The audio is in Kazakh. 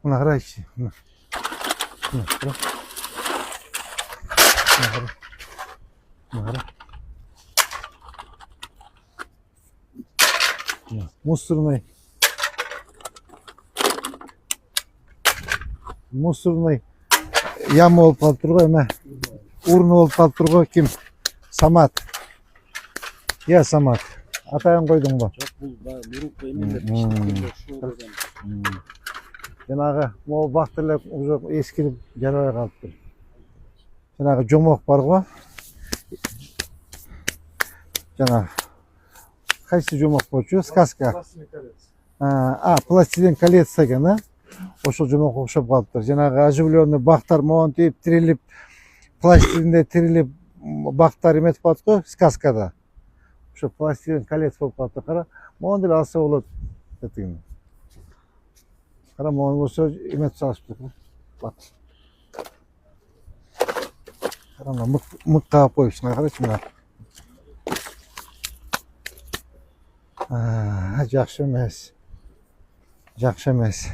Мына қарайшы. Мына мусорный. Мусорный яма болып қалып тұр ғой, мә. Урны болып қалып тұр ғой, кім? Самат. Я Самат. Атайын қойдың ба? Жоқ, бұл группа емендер. Жаңағы мол бақтырлар уже ескіліп жарай қалып тұр. Жаңағы жомоқ бар ғой. Жаңағы қайсы жомоқ болчу? Сказка. Пластилин колец деген, а? Ошол жомоқ оқшап қалып тұр. Жаңағы оживленный бақтар монтип, тирилип, пластилинде тирилип бақтар еметіп қалды ғой, сказкада. Ошо пластилин колец болып қалып тұр. Қара, монтип алса болады. Қара, монтип болса еметіп салып тұр. Бақ. Қара, мұқ қағып қойыпсың, қарайшы мына. Жақсы емес. Жақсы емес.